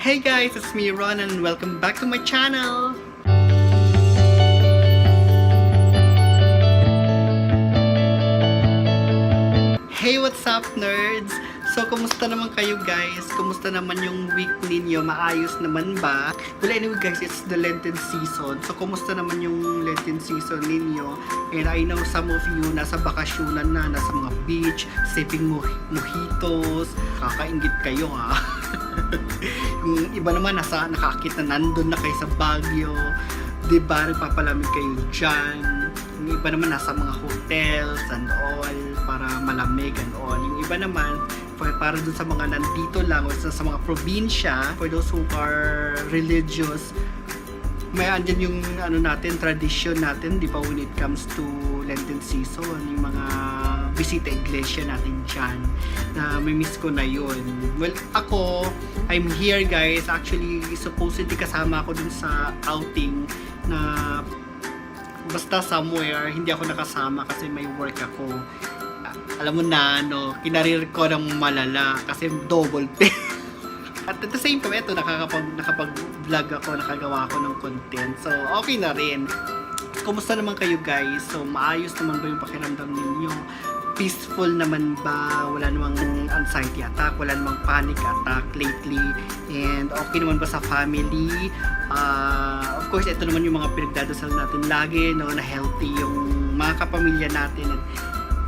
Hey guys, it's me Ron and welcome back to my channel! Hey, what's up nerds? So, kumusta naman kayo guys? Kumusta naman yung week ninyo? Maayos naman ba? Well, anyway guys, it's the lenten season. So, kumusta naman yung lenten season ninyo? And I know some of you nasa bakasyonan na, nasa mga beach, sipping mojitos, kakaingit kayo ha. Yung iba naman nakakit na nandun na kayo sa Baguio, diba? Nagpapalamig kayo dyan. Yung iba naman nasa mga hotels and all para malamig and all. Yung iba naman para dun sa mga nandito lang o sa mga probinsya, for those who are religious, may andyan yung natin, tradition natin, di ba, when it comes to Lenten season, yung mga bisita iglesia natin dyan, na may miss ko na yun. Well, ako, I'm here guys, actually, supposedly kasama ako dun sa outing na basta somewhere, hindi ako nakasama kasi may work ako. Alam mo na, kinarir ko ng malala kasi double pay. At at the same time, ito, nakapag-vlog ako, nakagawa ako ng content. So, okay na rin. Kumusta naman kayo guys? So, maayos naman ba yung pakiramdam ninyo? Peaceful naman ba? Wala namang anxiety attack? Wala namang panic attack lately? And okay naman ba sa family? Of course, ito naman yung mga pinagdadasal natin lagi, na healthy yung mga kapamilya natin. At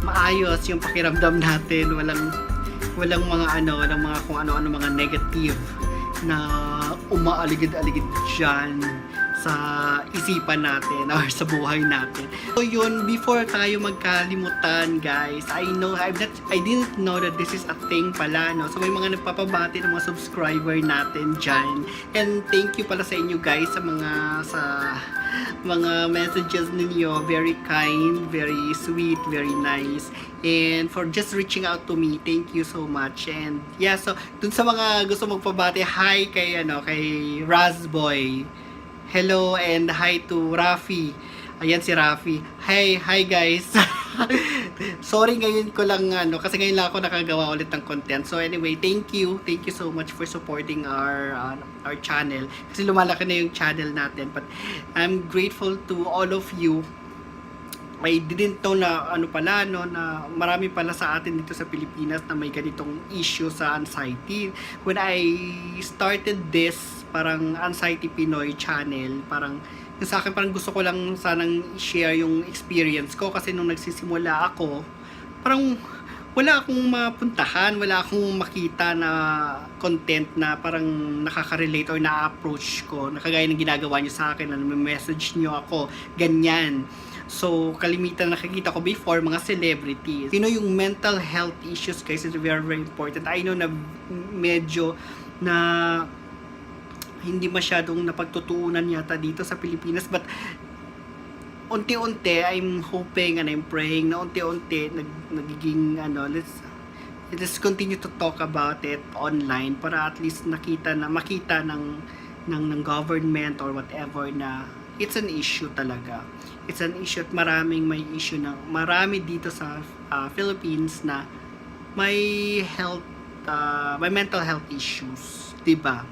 maayos yung pakiramdam natin. Walang mga walang mga kung ano-ano mga negative na umaaligid-aligid dyan sa isipan natin or sa buhay natin. So yun, before tayo magkalimutan guys, I didn't know that this is a thing pala, no? So may mga nagpapabati ng mga subscriber natin dyan. And thank you pala sa inyo guys sa mga messages ninyo. Very kind, very sweet, very nice. And for just reaching out to me, thank you so much. And yeah, so dun sa mga gusto magpabati, hi kay Razboy. Hello and hi to Rafi. Ayan si Rafi. Hi guys. Sorry ngayon ko lang kasi ngayon lang ako nakagawa ulit ng content. So anyway, thank you so much for supporting our channel. Kasi lumalaki na yung channel natin. But I'm grateful to all of you. I didn't know na na marami pala sa atin dito sa Pilipinas na may ganitong issue sa anxiety. When I started this parang Anxiety Pinoy channel, parang yung sa akin parang gusto ko lang sanang share yung experience ko kasi nung nagsisimula ako, parang wala akong mapuntahan, wala akong makita na content na parang nakaka-relate or na-approach ko, nakagaya ng ginagawa nyo sa akin, na may-message nyo ako, ganyan. So, kalimitan nakikita ko before, mga celebrities. Yung mental health issues guys is very, very important. I know na medyo na hindi masyadong napagtutuunan yata dito sa Pilipinas, but unti-unti I'm hoping and I'm praying na unti-unti nagiging let's continue to talk about it online para at least makita ng government or whatever na it's an issue talaga. It's an issue at maraming may issue na marami dito sa Philippines na may mental health issues, 'di ba?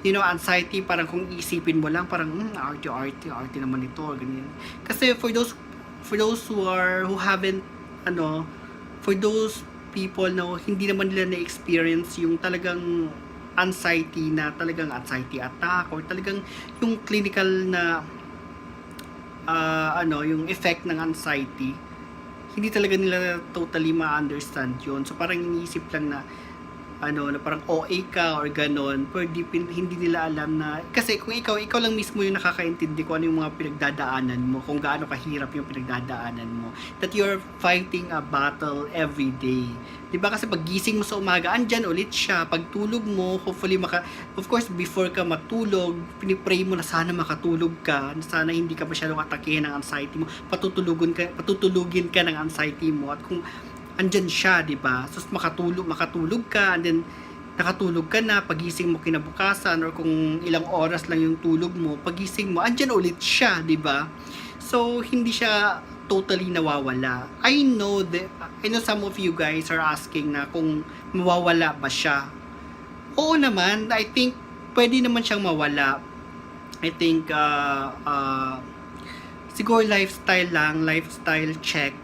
Anxiety, parang kung isipin mo lang, parang arte naman ito, ganyan. Kasi for those who haven't for those people na hindi naman nila na-experience yung talagang anxiety na talagang anxiety attack or talagang yung clinical na yung effect ng anxiety, hindi talaga nila totally ma-understand yun. So parang iniisip lang na na parang OA ka or ganon, pero hindi nila alam na, kasi kung ikaw lang mismo yung nakakaintindi kung ano yung mga pinagdadaanan mo, kung gaano kahirap yung pinagdadaanan mo, that you're fighting a battle every day. Diba? Kasi pag gising mo sa umaga, andyan ulit siya. Pag tulog mo, hopefully of course, before ka matulog, pinipray mo na sana makatulog ka, na sana hindi ka masyadong atakihin ng anxiety mo, patutulugin ka ng anxiety mo, at kung andyan siya, di ba? So, makatulog ka, and then nakatulog ka na, pagising mo kinabukasan, or kung ilang oras lang yung tulog mo, pagising mo, andyan ulit siya, di ba? So, hindi siya totally nawawala. I know some of you guys are asking na kung mawawala ba siya. Oo naman, I think pwede naman siyang mawala. I think, siguro lifestyle lang, lifestyle check.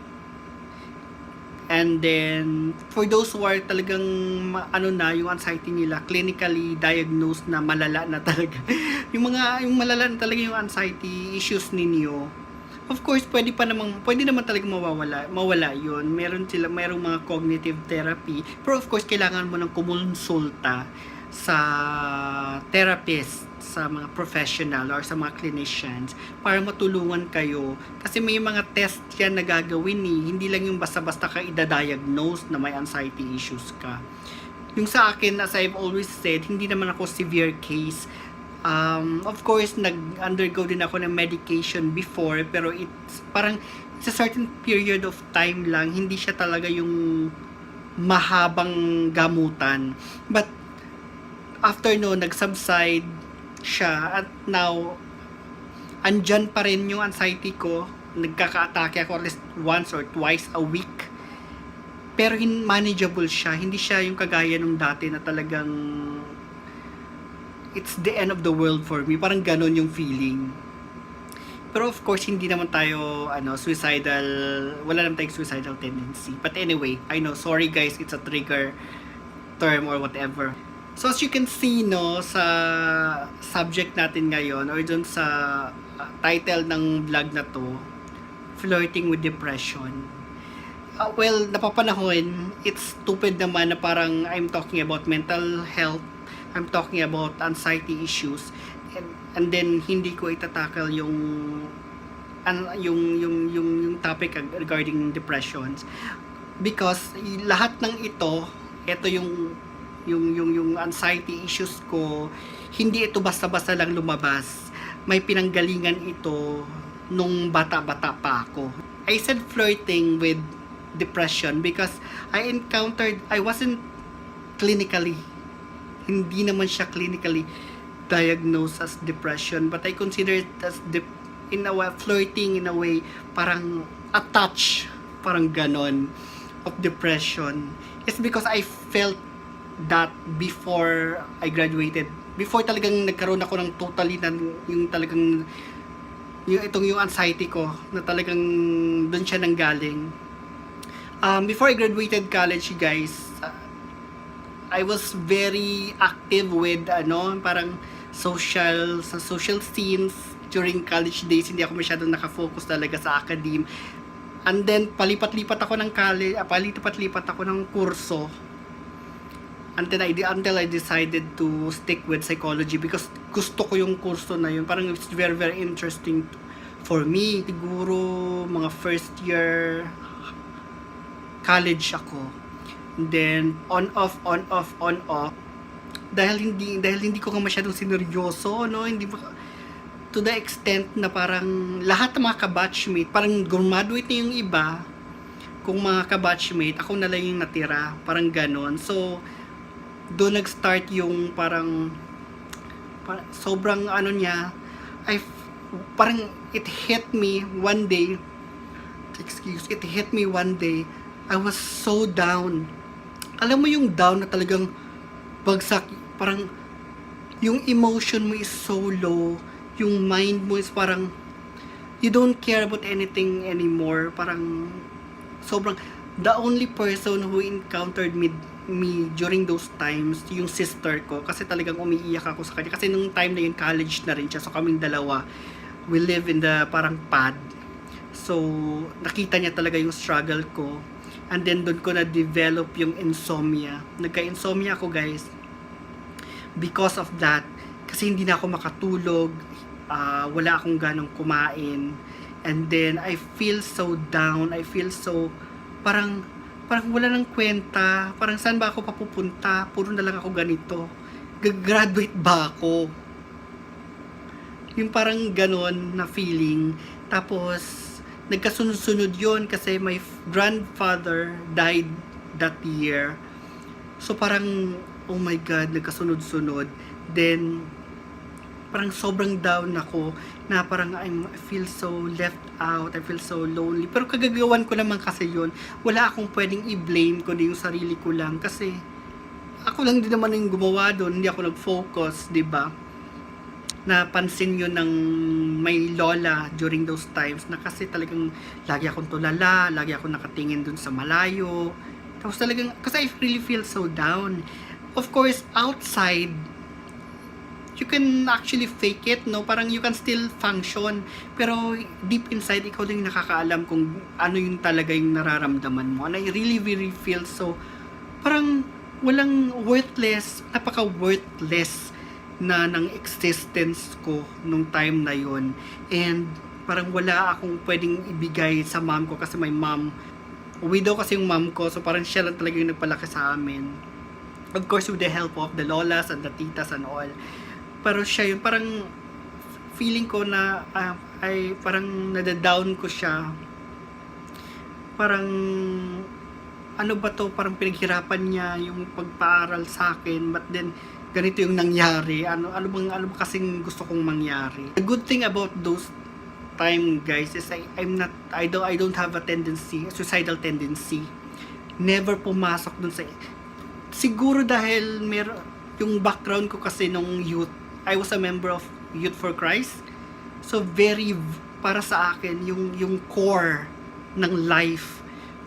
And then, for those who are talagang, yung anxiety nila, clinically diagnosed na malala na talaga. yung malala na talaga yung anxiety issues ninyo. Of course, pwede naman talaga mawala yun. Merong mga cognitive therapy. Pero of course, kailangan mo ng kumonsulta sa therapist, sa mga professional or sa mga clinicians para matulungan kayo. Kasi may mga test yan na gagawin hindi lang yung basta-basta ka i-diagnose na may anxiety issues ka. Yung sa akin, as I've always said, hindi naman ako severe case. Of course, nag-undergo din ako ng medication before, pero it's a certain period of time lang, hindi siya talaga yung mahabang gamutan. But after nag-subside siya, at now andyan pa rin yung anxiety ko, nagkaka-atake ako at least once or twice a week, pero manageable siya, hindi siya yung kagaya nung dati na talagang it's the end of the world for me, parang ganon yung feeling. Pero of course, hindi naman tayo suicidal, wala naman tayong suicidal tendency. But anyway, I know, sorry guys, it's a trigger term or whatever. So as you can see sa subject natin ngayon, or dun sa title ng vlog na to, flirting with depression. Well, napapanahon, it's stupid naman na parang I'm talking about mental health, I'm talking about anxiety issues, and then hindi ko itatakal yung topic regarding depressions, because lahat ng ito yung anxiety issues ko, hindi ito basta-basta lang lumabas. May pinanggalingan ito nung bata-bata pa ako. I said flirting with depression because I wasn't clinically, hindi naman siya clinically diagnosed as depression, but I consider it as in a way, flirting in a way, parang a touch, parang ganon, of depression. It's because I felt that before I graduated, before talagang nagkaroon ako ng totally yung talagang yung anxiety ko na talagang doon siya nanggaling. Before I graduated college, guys, I was very active with parang social scenes during college days. Hindi ako masyadong nakafocus talaga sa academe. And then palipat-lipat ako ng college, palipat-lipat ako ng kurso until I decided to stick with psychology because gusto ko yung kurso na yun. Parang it's very very interesting for me. Siguro mga first year college ako. And then on off dahil hindi ko masyadong sineryoso, hindi ba, to the extent na parang lahat ng mga kabatchmate, parang graduate na yung iba, kung mga kabatchmate, ako na lang yung natira, parang ganon. So doon nag-start yung parang sobrang niya, parang it hit me one day, I was so down. Alam mo yung down na talagang bagsak, parang yung emotion mo is so low, yung mind mo is parang you don't care about anything anymore, parang sobrang, the only person who encountered me during those times, yung sister ko, kasi talagang umiiyak ako sa kanya, kasi nung time na yun college na rin siya, so kaming dalawa, we live in the parang pad, so nakita niya talaga yung struggle ko, and then doon ko na-develop yung insomnia. Nagka-insomnia ako, guys, because of that, kasi hindi na ako makatulog, wala akong ganong kumain, and then I feel so down, I feel so parang wala nang kwenta, parang saan ba ako papupunta, puro na lang ako ganito, gagraduate ba ako, yung parang ganon na feeling. Tapos nagkasunod-sunod yon kasi my grandfather died that year, so parang oh my god, nagkasunod-sunod. Then parang sobrang down ako, na parang I feel so left out, I feel so lonely. Pero kagagawan ko naman kasi yun, wala akong pwedeng i-blame kundi yung sarili ko lang, kasi ako lang din naman yung gumawa doon, hindi ako nag-focus, di ba? Napansin yun ng may lola during those times na kasi talagang lagi akong tulala, lagi akong nakatingin dun sa malayo. Tapos talagang, kasi I really feel so down. Of course, outside, you can actually fake it, no? Parang you can still function. Pero deep inside, ikaw lang yung nakakaalam kung ano yung talaga yung nararamdaman mo. And I really, really feel so, parang walang worthless, napaka-worthless na ng existence ko nung time na yon. And parang wala akong pwedeng ibigay sa mom ko kasi my mom, widow kasi yung mom ko, so parang siya lang talaga yung nagpalaki sa amin. Of course, with the help of the lolas and the titas and all. Pero siya yun, parang feeling ko na ay parang nadadown ko siya. Parang ano ba to, parang pinaghirapan niya yung pagpaaral sa akin, but then ganito yung nangyari. Ano ba kasing gusto kong mangyari. The good thing about those time, guys, is I don't have a suicidal tendency. Never pumasok dun sa, siguro dahil yung background ko kasi nung youth, I was a member of Youth for Christ. So very, para sa akin, yung core ng life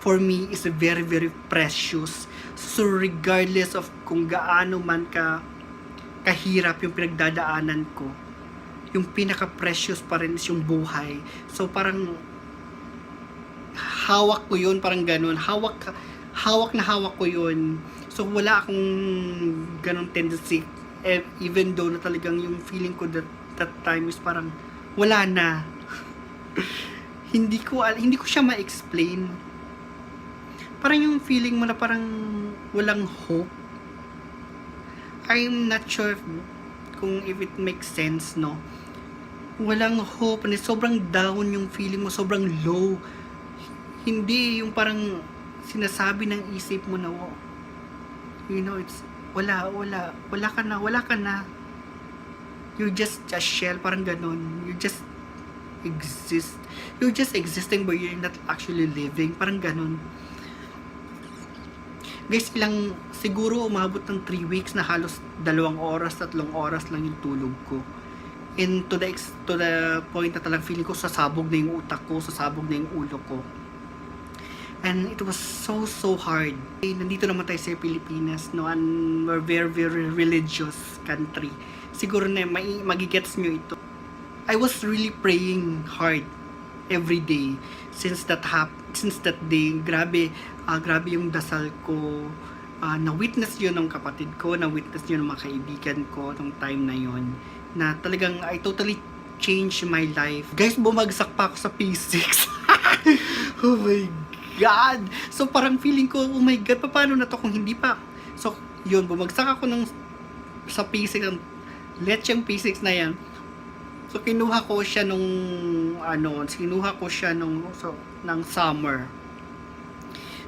for me is very, very precious. So regardless of kung gaano man kahirap yung pinagdadaanan ko, yung pinaka-precious pa rin is yung buhay. So parang hawak ko yun, parang ganun. Hawak ko yun. So wala akong ganun tendency, even though na talagang yung feeling ko that time is parang wala na. hindi ko siya ma-explain. Parang yung feeling mo na parang walang hope. I'm not sure kung if it makes sense, no? Walang hope, and sobrang down yung feeling mo, sobrang low. Hindi yung parang sinasabi ng isip mo na, you know, it's wala ka na. You're just a shell, parang ganun. You just exist. You're just existing, but you're not actually living, parang ganun. Guys, siguro umabot ng 3 weeks na halos 2 oras, 3 oras lang yung tulog ko. And to the point na talagang feeling ko sasabog na yung utak ko, sasabog na yung ulo ko. And it was so hard. Nandito naman tayo sa Pilipinas, no? And we're very, very religious country. Siguro na magigets nyo ito. I was really praying hard every day since that day. Grabe yung dasal ko. Na-witness yun ng kapatid ko, na-witness yun ng mga kaibigan ko nung time na yun, na talagang I totally changed my life. Guys, bumagsak pa ako sa P6. Oh my God! So parang feeling ko, oh my God, paano na to kung hindi pa? So yun, bumagsak ako sa P6, lecheng P6 na yan. So kinuha ko siya nung summer.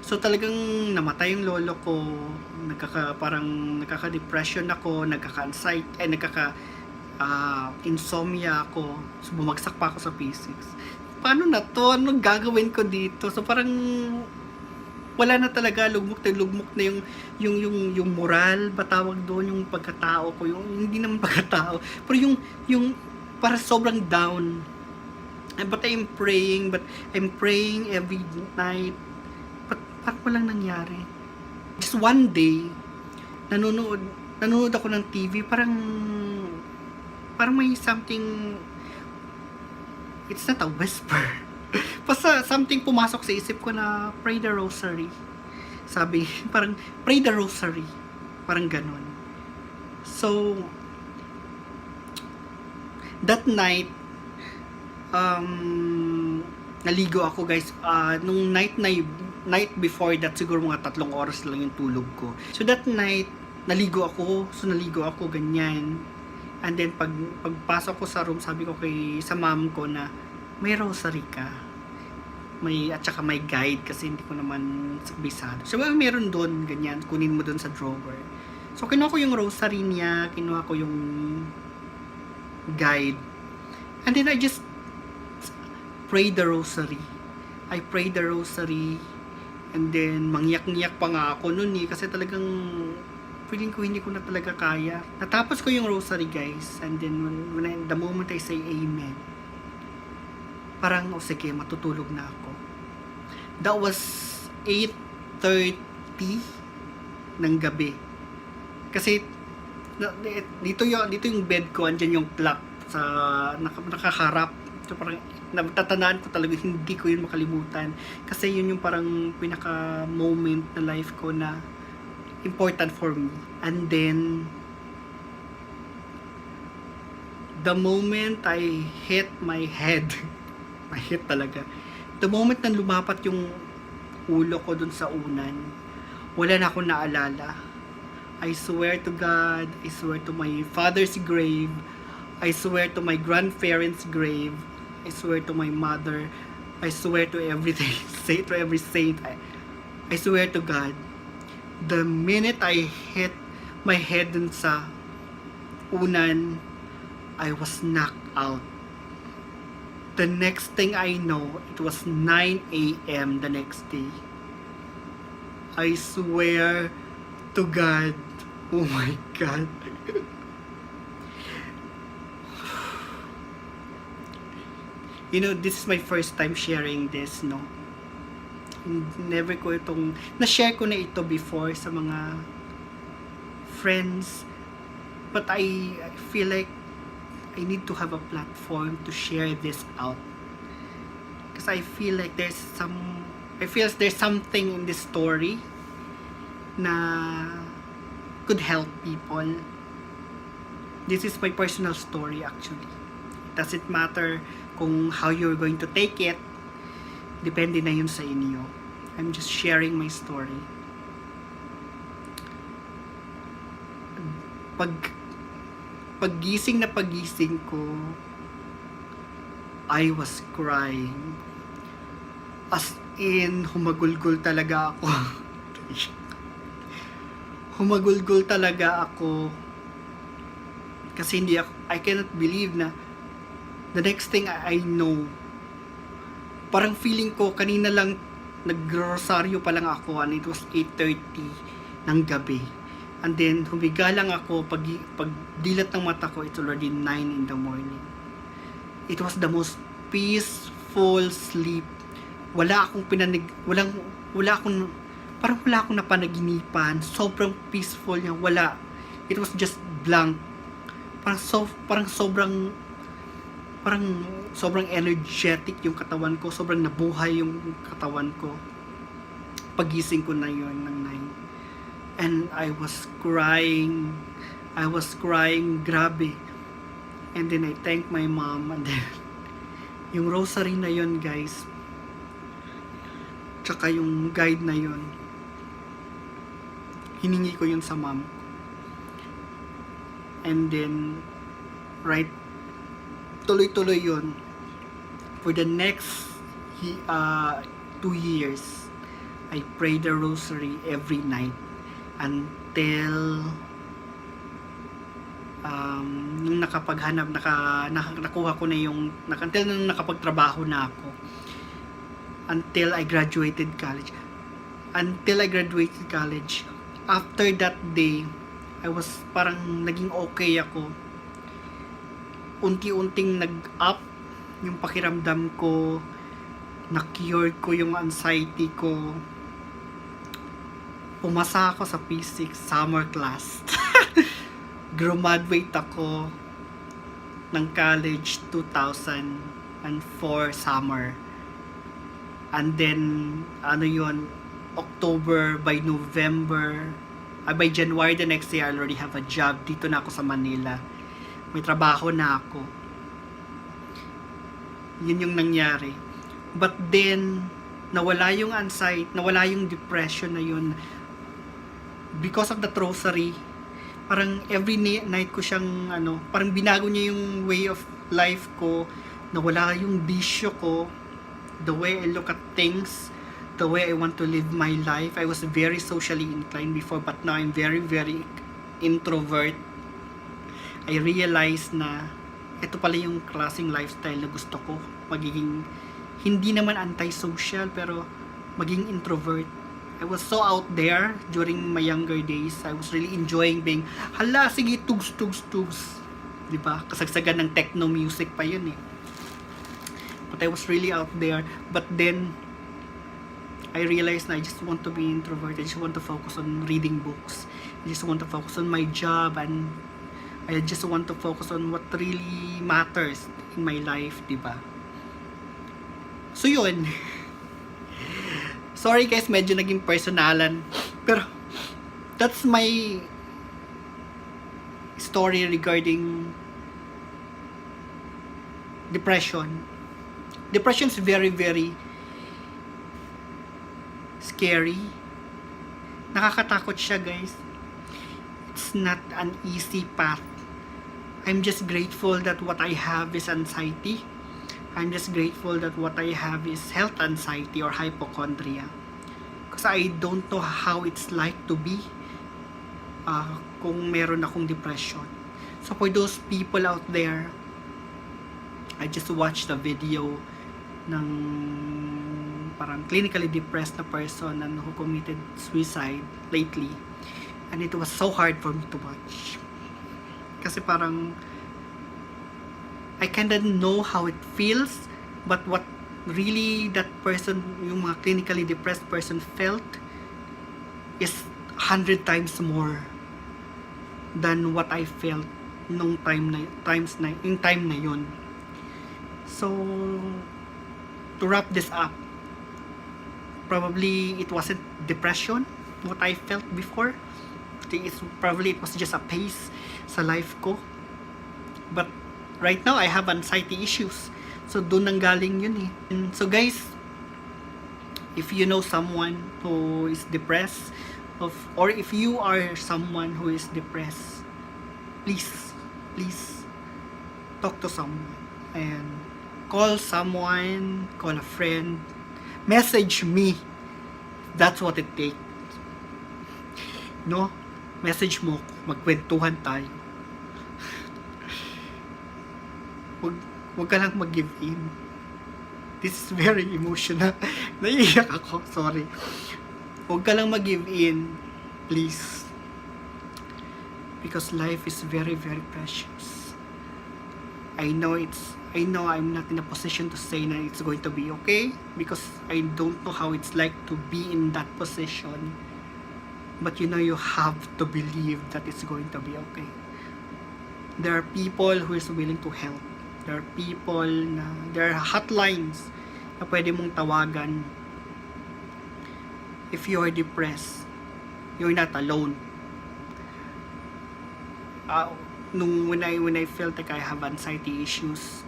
So talagang namatay yung lolo ko, parang nagkaka-depression ako, nagkaka-anxiety, insomnia ako. So bumagsak pa ako sa P6. Paano na to? Anong gagawin ko dito? So parang wala na talaga, lugmok na yung moral, ba tawag doon, yung pagkatao ko, yung hindi naman pagkatao, pero yung para sobrang down. But I'm praying every night. Parang walang nangyari. Just one day, nanonood ako ng TV, parang may something, it's not a whisper. Basta something pumasok sa isip ko na pray the rosary. Sabi, parang pray the rosary. Parang ganun. So, that night, naligo ako, guys. Nung night before that, siguro mga 3 oras lang yung tulog ko. So that night, naligo ako, ganyan. And then pagpasok ko sa room, sabi ko sa mom ko na may rosary ka. At saka may guide kasi hindi ko naman bisado. So meron doon, ganyan, kunin mo doon sa drawer. So kinuha ko yung rosary niya, kinuha ko yung guide. And then I just prayed the rosary. I prayed the rosary, and then mangyak-ngyak pa nga ako noon kasi talagang feeling ko hindi ko na talaga kaya. Natapos ko yung rosary, guys. And then, the moment I say amen, parang, oh sige, matutulog na ako. That was 8:30 ng gabi. Kasi, dito yung bed ko, andyan yung clock sa nakaharap. So, parang, natatandaan ko talaga, hindi ko yun makalimutan. Kasi yun yung parang pinaka-moment na life ko na important for me. And then, the moment I hit my head, mahit talaga. The moment na lumapat yung ulo ko dun sa unan, wala na akong naalala. I swear to God, I swear to my father's grave, I swear to my grandparents' grave, I swear to my mother, I swear to everything, say to every saint, I swear to God, the minute I hit my head dun sa unan, I was knocked out. The next thing I know, it was 9 a.m. the next day. I swear to God, oh my God. You know, this is my first time sharing this, no? Never ko itong, na-share ko na ito before sa mga friends, but I feel like I need to have a platform to share this out. Because I feel like there's something in this story na could help people. This is my personal story actually. It doesn't matter kung how you're going to take it. Depende na yun sa inyo. I'm just sharing my story. Paggising ko, I was crying. As in, humagulgol talaga ako. Humagulgol talaga ako. Kasi I cannot believe na the next thing I know, parang feeling ko, kanina lang, nag-rosaryo pa lang ako, and it was 8:30 ng gabi. And then, humiga lang ako, pag dilat ng mata ko, it's already 9 in the morning. It was the most peaceful sleep. Wala akong parang wala akong napanaginipan. Sobrang peaceful niya, wala. It was just blank. Parang sobrang energetic yung katawan ko, sobrang nabuhay yung katawan ko. Pagising ko na yun ng 9. And I was crying, grabe. And then I thank my mom, and then yung rosary na yun, guys, tsaka yung guide na yun, hiningi ko yun sa mom. And then tuloy-tuloy yun for the next 2 years. I pray the rosary every night until nung nakuha ko na yung until nung nakapagtrabaho na ako, until I graduated college. After that day, I was parang naging okay ako. Unti-unting nag-up yung pakiramdam ko, na-cure ko yung anxiety ko. Pumasa ako sa P6 summer class. Graduate ako ng college 2004 summer. And then, October, by January the next year, I already have a job. Dito na ako sa Manila. May trabaho na ako. Yun yung nangyari. But then, nawala yung anxiety, nawala yung depression na yun. Because of the rosary, parang every night ko siyang, parang binago niya yung way of life ko. Nawala yung bisyo ko. The way I look at things, the way I want to live my life. I was very socially inclined before, but now I'm very, very introvert. I realized na ito pala yung klaseng lifestyle na gusto ko. Magiging, hindi naman anti-social, pero maging introvert. I was so out there during my younger days. I was really enjoying being, hala, sige, tugs, tugs, tugs. Diba? Kasagsagan ng techno music pa yun eh. But I was really out there. But then, I realized na I just want to be introvert. I just want to focus on reading books. I just want to focus on my job, and I just want to focus on what really matters in my life, diba? So yun. Sorry guys, medyo naging personalan. Pero, that's my story regarding depression. Depression is very, very scary. Nakakatakot siya, guys. It's not an easy path. I'm just grateful that what I have is anxiety. I'm just grateful that what I have is health anxiety or hypochondria. Because I don't know how it's like to be kung meron akong depression. So for those people out there, I just watched a video ng parang clinically depressed na person and who committed suicide lately. And it was so hard for me to watch. Kasi parang I kinda know how it feels, but what really that person, yung mga clinically depressed person felt is 100 times more than what I felt nung time na yun. So to wrap this up, probably it wasn't depression what I felt before. Probably it was just a pace sa life ko. But right now I have anxiety issues. So doon nang galing yun eh. And so guys, if you know someone who is depressed, or if you are someone who is depressed, please talk to someone and call someone, call a friend, message me. That's what it takes. No? Message mo, magkwentuhan tayo. Huwag ka lang mag-give in. This is very emotional. Naiiyak ako, sorry. Huwag ka lang mag-give in, please. Because life is very, very precious. I know I'm not in a position to say that it's going to be okay, because I don't know how it's like to be in that position. But you know, you have to believe that it's going to be okay. There are people who is willing to help. There are people there are hotlines na pwede mong tawagan. If you are depressed, you're not alone. When I felt like I have anxiety issues,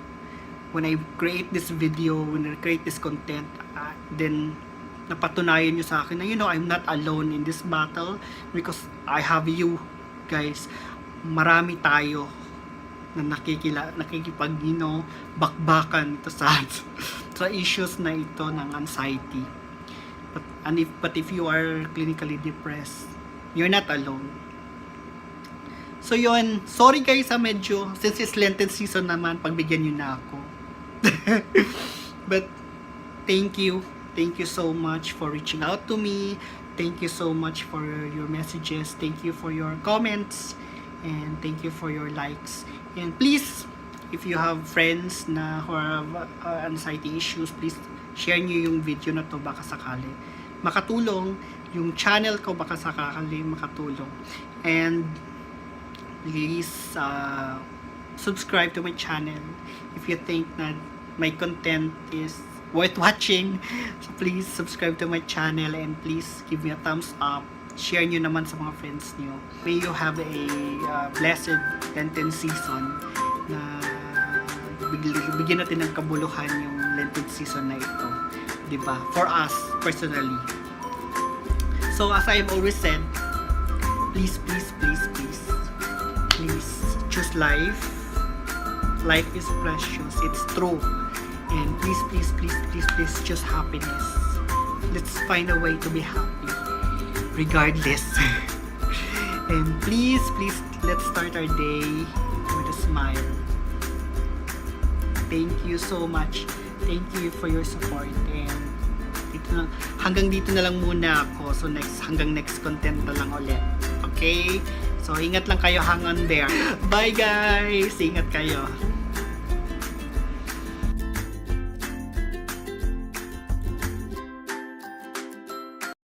when I create this video, when I create this content, then napatunayan nyo sa akin na, you know, I'm not alone in this battle, because I have you guys. Marami tayo na nakikipag, you know, bakbakan ito sa issues na ito ng anxiety. But if you are clinically depressed, you're not alone. So yun, sorry guys medyo, since it's Lenten season naman, pagbigyan nyo na ako. But thank you so much for reaching out to me. Thank you so much for your messages. Thank you for your comments, and thank you for your likes. And please, if you have friends na who have anxiety issues, please share nyo yung video na to, baka sakali makatulong. Yung channel ko baka sakali makatulong. And please subscribe to my channel if you think that my content is worth watching. So please subscribe to my channel, and please give me a thumbs up. Share nyo naman sa mga friends nyo. May you have a blessed Lenten season na bigyan natin ng kabuluhan yung Lenten season na ito, diba? For us personally. So as I've always said, please choose life. Life is precious, it's true. And please choose happiness. Let's find a way to be happy regardless. And please let's start our day with a smile. Thank you so much. Thank you for your support, and Hanggang dito na lang muna ako. So hanggang next content na lang ulit. Okay? So ingat lang kayo, hang on there. Bye guys! Ingat kayo.